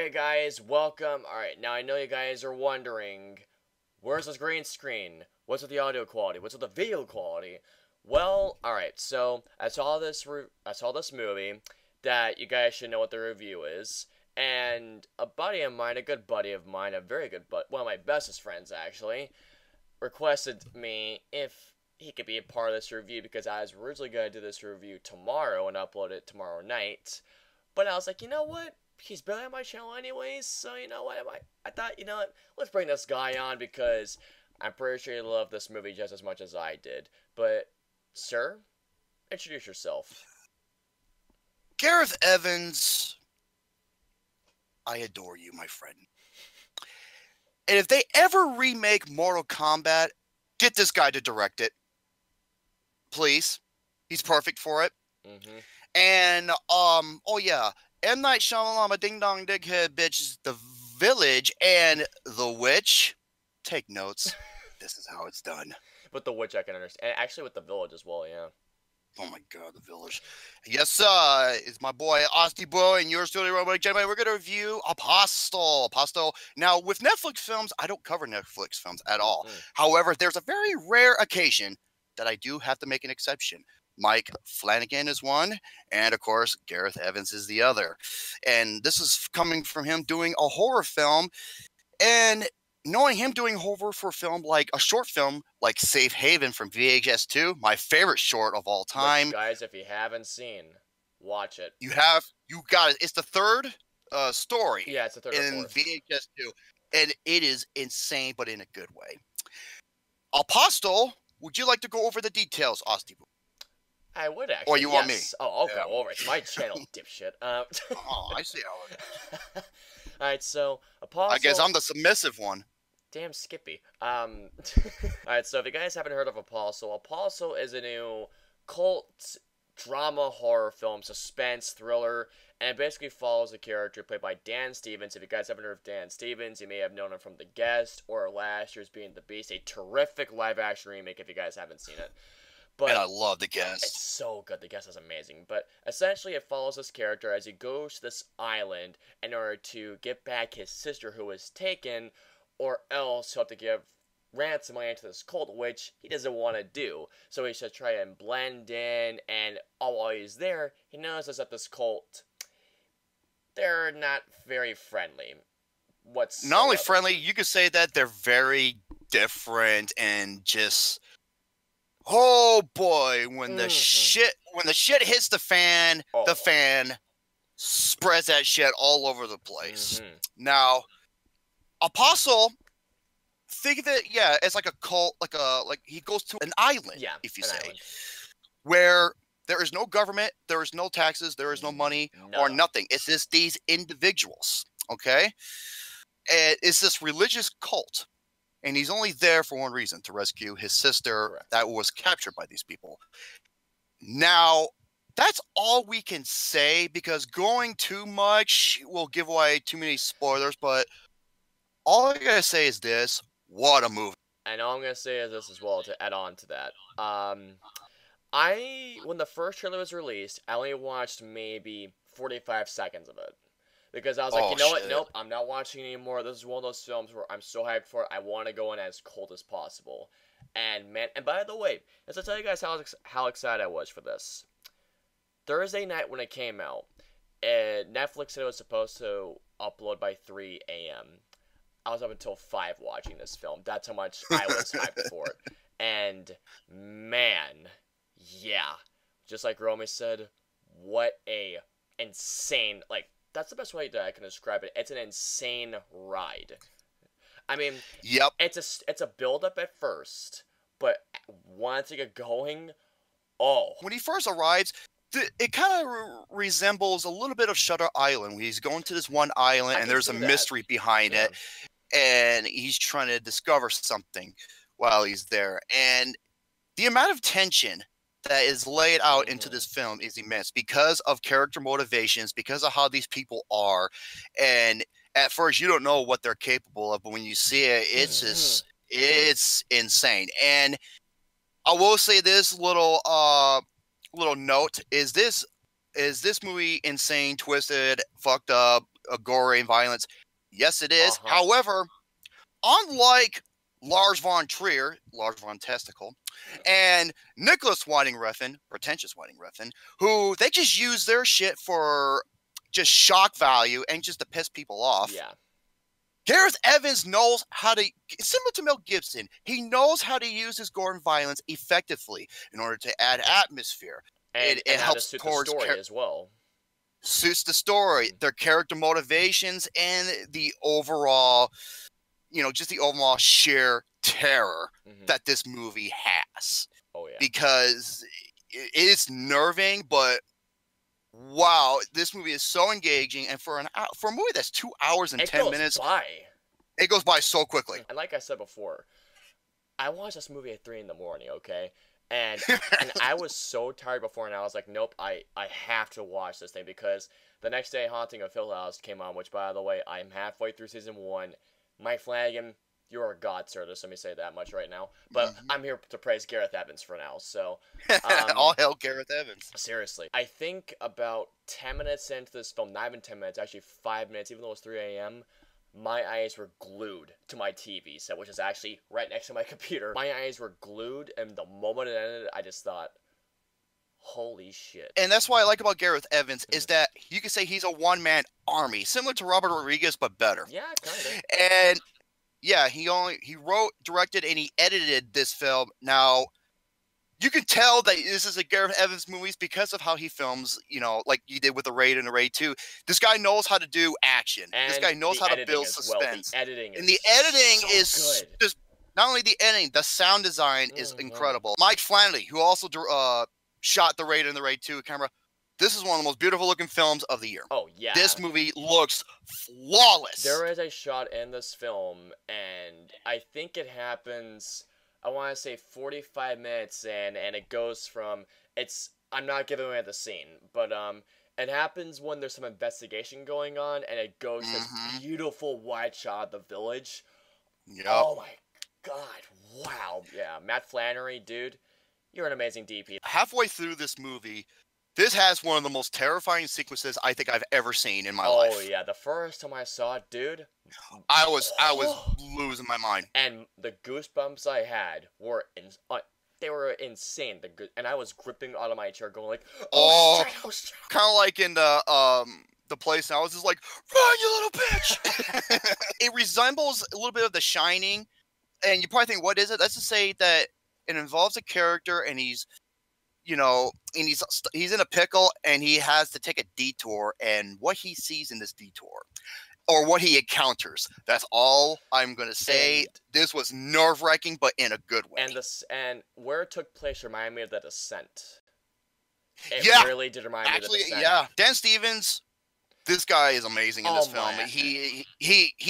Alright guys, welcome. Alright, now I know you guys are wondering, where's this green screen? What's with the audio quality? What's with the video quality? Well, alright, so I saw this movie that you guys should know what the review is, and a buddy of mine, a good buddy of mine, a very good one of my bestest friends actually, requested me if he could be a part of this review because I was originally going to do this review tomorrow and upload it tomorrow night. But I was like, you know what? He's barely on my channel anyways, so you know what? I thought, you know what? Let's bring this guy on because I'm pretty sure he loved this movie just as much as I did. But, sir, introduce yourself. Gareth Evans, I adore you, my friend. And if they ever remake Mortal Kombat, get this guy to direct it. Please. He's perfect for it. Mm-hmm. And, oh yeah, M. Night Shyamalan, Ding Dong Dighead, bitch, The Village, and The Witch. Take notes. This is how it's done. With The Witch, I can understand. And actually with The Village as well, yeah. Oh my god, The Village. Yes, it's my boy, AustinPPutnam, and yours truly, Robot Gentlemen. We're going to review Apostle. Now, with Netflix films, I don't cover Netflix films at all. However, there's a very rare occasion that I do have to make an exception. Mike Flanagan is one, and of course, Gareth Evans is the other. And this is coming from him doing a horror film, and knowing him doing horror for film, like a short film like Safe Haven from VHS 2, my favorite short of all time. Which, guys, if you haven't seen, watch it. You got it. It's the third story. Yeah, it's the third in VHS 2, and it is insane, but in a good way. Apostle, would you like to go over the details, Austin? I would actually. Or you want me? Oh, I'll go over it. It's my channel, dipshit. Oh, I see how it is. Alright, so Apostle. I guess I'm the submissive one. Damn Skippy. Alright, so if you guys haven't heard of Apostle, Apostle is a new cult drama horror film, suspense, thriller, and it basically follows a character played by Dan Stevens. If you guys haven't heard of Dan Stevens, you may have known him from The Guest or last year's Being the Beast, a terrific live-action remake if you guys haven't seen it. But and I love The Guest. It's so good. The Guest is amazing. But essentially, it follows this character as he goes to this island in order to get back his sister who was taken, or else he'll have to give ransom money to this cult, which he doesn't want to do. So he should try and blend in, and while he's there, he notices that this cult, they're not very friendly. Not only friendly, you could say that they're very different and just... Oh boy, when the shit hits the fan, the fan spreads that shit all over the place. Now, Apostle, think of it, yeah, it's like a cult, like he goes to an island, if you say, where there is no government, there is no taxes, there is no money or nothing. It's just these individuals, okay? And it's this religious cult. And he's only there for one reason, to rescue his sister that was captured by these people. Now, that's all we can say, because going too much will give away too many spoilers, but all I gotta say is this: what a movie. And all I'm gonna say is this as well, to add on to that. When the first trailer was released, I only watched maybe 45 seconds of it. Because I was like, you know what? Nope, I'm not watching anymore. This is one of those films where I'm so hyped for it. I want to go in as cold as possible. And man, and by the way, let's tell you guys how excited I was for this. Thursday night when it came out, Netflix said it was supposed to upload by 3 a.m. I was up until 5 watching this film. That's how much I was hyped for it. And man, yeah, just like Romy said, what a insane, like, that's the best way that I can describe it. It's an insane ride. I mean, it's a build-up at first, but once you get going, when he first arrives, it kind of resembles a little bit of Shutter Island, when he's going to this one island and there's a mystery behind it, and he's trying to discover something while he's there. And the amount of tension that is laid out into this film is immense because of character motivations, because of how these people are. And at first you don't know what they're capable of, but when you see it, it's just, it's insane. And I will say this little note: is this movie insane, twisted, fucked up, gory and violence. Yes, it is. However, unlike Lars von Trier, Lars von Testicle, and Nicholas Winding Refn, pretentious Winding Refn, who they just use their shit for just shock value and just to piss people off. Yeah. Gareth Evans knows how to, similar to Mel Gibson, he knows how to use his gore and violence effectively in order to add atmosphere. And it helps suit towards the story as well. Suits the story, their character motivations, and the overall, just the overall sheer terror that this movie has. Oh, yeah. Because it's nerving, but wow, this movie is so engaging. And for a movie that's 2 hours and 10 minutes, it goes by so quickly. And like I said before, I watched this movie at 3 in the morning, okay? And I was so tired before, and I was like, nope, I have to watch this thing, because the next day, Haunting of Hill House came on, which, by the way, I'm halfway through season 1. Mike Flanagan, you're a god, sir. Just let me say that much right now. But I'm here to praise Gareth Evans for now, so... all hail Gareth Evans. Seriously. I think about 10 minutes into this film, not even 10 minutes, actually 5 minutes, even though it was 3 a.m., my eyes were glued to my TV set, which is actually right next to my computer. My eyes were glued, and the moment it ended, I just thought, holy shit. And that's what I like about Gareth Evans, is that you could say he's a one-man army, similar to Robert Rodriguez, but better. Yeah, kind of. And, yeah, he wrote, directed, and he edited this film. Now, you can tell that this is a Gareth Evans movie because of how he films, like he did with The Raid and The Raid 2. This guy knows how to do action. And this guy knows how to build suspense. The editing is so good. Just not only the editing, the sound design is incredible. Mike Flanagan, who also shot The Raid and The Raid 2 camera, this is one of the most beautiful looking films of the year. Oh, yeah. This movie looks flawless. There is a shot in this film, and I think it happens... I want to say 45 minutes in, and it goes from, I'm not giving away the scene, but it happens when there's some investigation going on, and it goes to this beautiful wide shot of the village. Yep. Oh my god, wow. Yeah, Matt Flannery, dude, you're an amazing DP. Halfway through this movie, this has one of the most terrifying sequences I think I've ever seen in my life. Oh yeah, the first time I saw it, dude, I was losing my mind. And the goosebumps I had were they were insane. And I was gripping out of my chair, going like, "Oh, shit." Kind of like in the place. I was just like, "Run, you little bitch!" It resembles a little bit of The Shining, and you probably think, "What is it?" Let's just say that it involves a character, and he's in a pickle, and he has to take a detour, and what he sees in this detour, or what he encounters. That's all I'm going to say. This was nerve-wracking, but in a good way. And where it took place reminded me of The Descent. It really did remind me of The Descent. Yeah. Dan Stevens, this guy is amazing in this film. He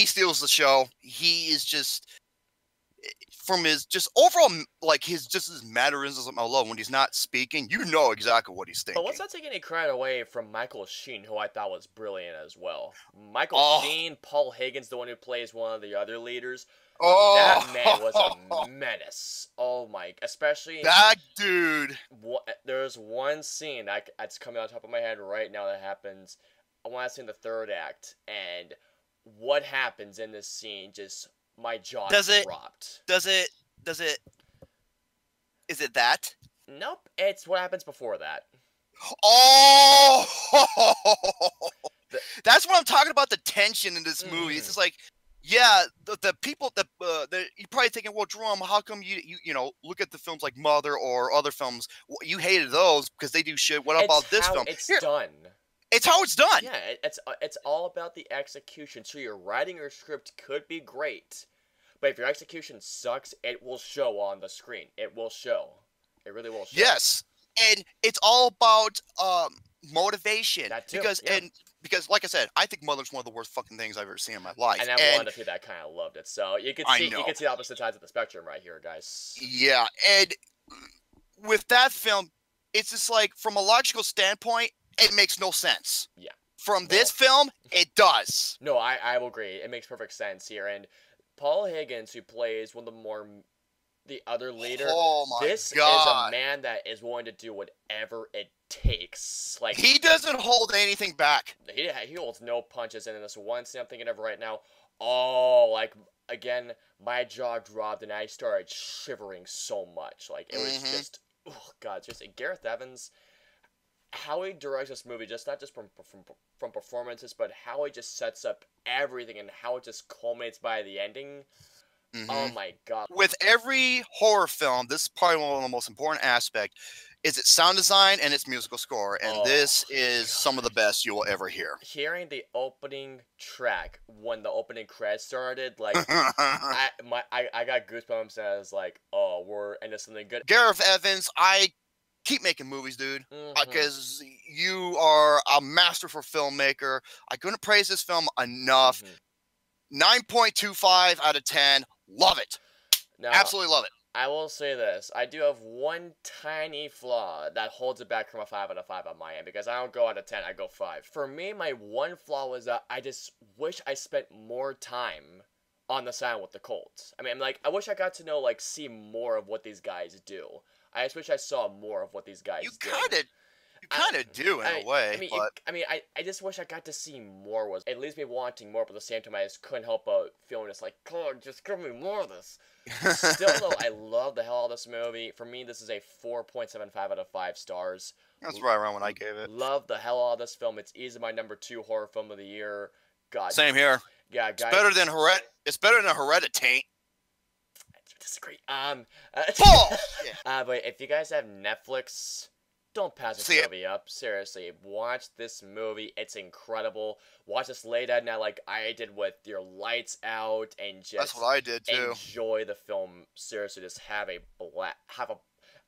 steals the show. He is just... From his just overall, like his mannerisms alone, when he's not speaking, you know exactly what he's thinking. But let's not take any credit away from Michael Sheen, who I thought was brilliant as well. Michael Sheen, Paul Higgins, the one who plays one of the other leaders. That man was a menace. Oh my, especially that dude. There's one scene that's coming on top of my head right now that happens. I want to say in the third act, and what happens in this scene just. My jaw dropped. Is it that? Nope, it's what happens before that. Oh! That's what I'm talking about, the tension in this movie. It's just like, yeah, the people that you're probably thinking, well, Jerome, how come you look at the films like Mother or other films, you hated those because they do shit. What about this film? It's done. It's how it's done. Yeah, it's all about the execution. So your writing or script could be great, but if your execution sucks, it will show on the screen. It will show. It really will show. Yes, and it's all about motivation. That too. Because, like I said, I think Mother's one of the worst fucking things I've ever seen in my life. And I'm one of the few that kind of loved it. So you can see the opposite sides of the spectrum right here, guys. Yeah, and with that film, it's just like, from a logical standpoint, it makes no sense. Yeah. From this film, it does. No, I will agree. It makes perfect sense here. And Paul Higgins, who plays one of the other leader. Oh my this God. is a man that is willing to do whatever it takes. Like, he doesn't hold anything back. He holds no punches, and in this one scene I'm thinking of right now, oh, like, again, my jaw dropped and I started shivering so much. Like, it was just, oh God, just Gareth Evans, how he directs this movie, just not just from performances, but how he just sets up everything and how it just culminates by the ending. Oh my God. With every horror film, this is probably one of the most important aspects, is its sound design and its musical score, and this is some of the best you will ever hear. Hearing the opening track when the opening credits started, like, I got goosebumps, and I was like, oh, we're into something good. Gareth Evans, I keep making movies, dude, because you are a masterful filmmaker. I couldn't praise this film enough. 9.25 out of 10. Love it. Now, absolutely love it. I will say this. I do have one tiny flaw that holds it back from a 5 out of 5 on my end, because I don't go out of 10, I go 5. For me, my one flaw was that I just wish I spent more time on the side with the Colts. I mean, like, I wish I got to know, like, see more of what these guys do. I just wish I saw more of what these guys do. You kind of do, in a way. I just wish I got to see more. It leaves me wanting more, but at the same time, I just couldn't help but feeling just like, God, just give me more of this. Still, though, I love the hell out of this movie. For me, this is a 4.75 out of 5 stars. That's right around when I gave it. Love the hell out of this film. It's easily my number 2 horror film of the year. God. Same here. Yeah, guys. It's better than Hereditary. I disagree. Yeah. But if you guys have Netflix, don't pass this movie up. Seriously, watch this movie. It's incredible. Watch this late at night like I did with your lights out, and just that's what I did too. Enjoy the film. Seriously, just have a blast. I'm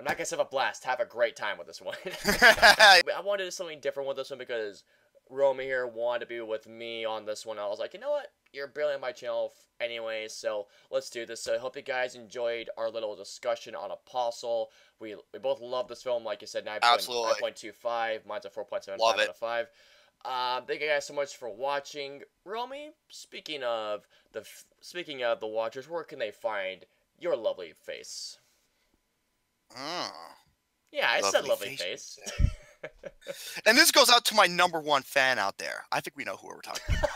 not gonna say have a blast. Have a great time with this one. I wanted to do something different with this one because Romy here wanted to be with me on this one. I was like, you know what? You're barely on my channel anyway, so let's do this. So I hope you guys enjoyed our little discussion on Apostle. We both love this film, like you said, 9.25. Mine's a 4.75 out of 5. Thank you guys so much for watching. Romy, speaking of the watchers, where can they find your lovely face? Yeah, I said lovely face. And this goes out to my #1 fan out there. I think we know who we're talking about.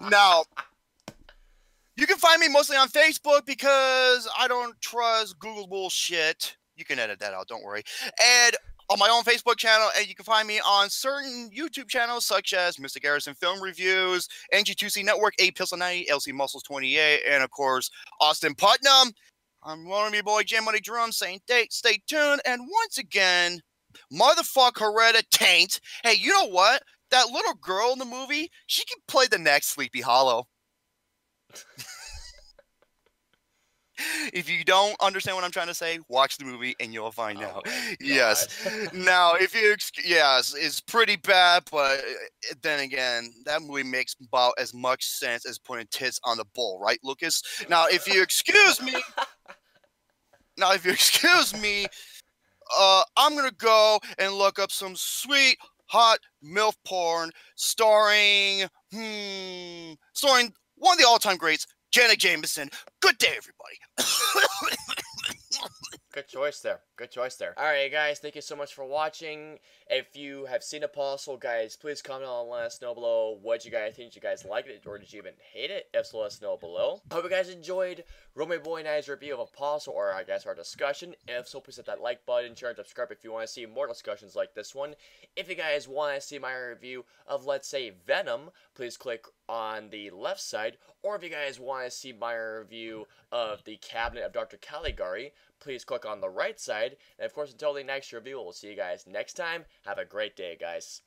Now, you can find me mostly on Facebook because I don't trust Google's bullshit. You can edit that out, don't worry. And on my own Facebook channel, and you can find me on certain YouTube channels such as Mr. Garrison Film Reviews, NG2C Network, A Pistol 90, LC Muscles 28, and of course, Austin Putnam. I'm one of your boy, Jim Money Drum, saying stay tuned. And once again, motherfuck Hereditary. Hey, you know what? That little girl in the movie, she can play the next Sleepy Hollow. If you don't understand what I'm trying to say, watch the movie and you'll find out. Yes. Now, it's pretty bad, but then again, that movie makes about as much sense as putting tits on the bull, right, Lucas? Now, if you excuse me, I'm gonna go and look up some sweet, hot MILF porn starring one of the all-time greats, Janet Jameson. Good day, everybody. Good choice there. Good choice there. Alright, guys, thank you so much for watching. If you have seen Apostle, guys, please comment on and let us know below what you guys think. Did you guys like it, or did you even hate it? If so, let us know below. Hope you guys enjoyed Romy Boy and I's review of Apostle, or I guess our discussion. If so, please hit that like button, share, and subscribe if you want to see more discussions like this one. If you guys want to see my review of, let's say, Venom, please click on the left side. Or if you guys want to see my review of The Cabinet of Dr. Caligari, please click on the right side. And of course, until the next review, we'll see you guys next time. Have a great day, guys.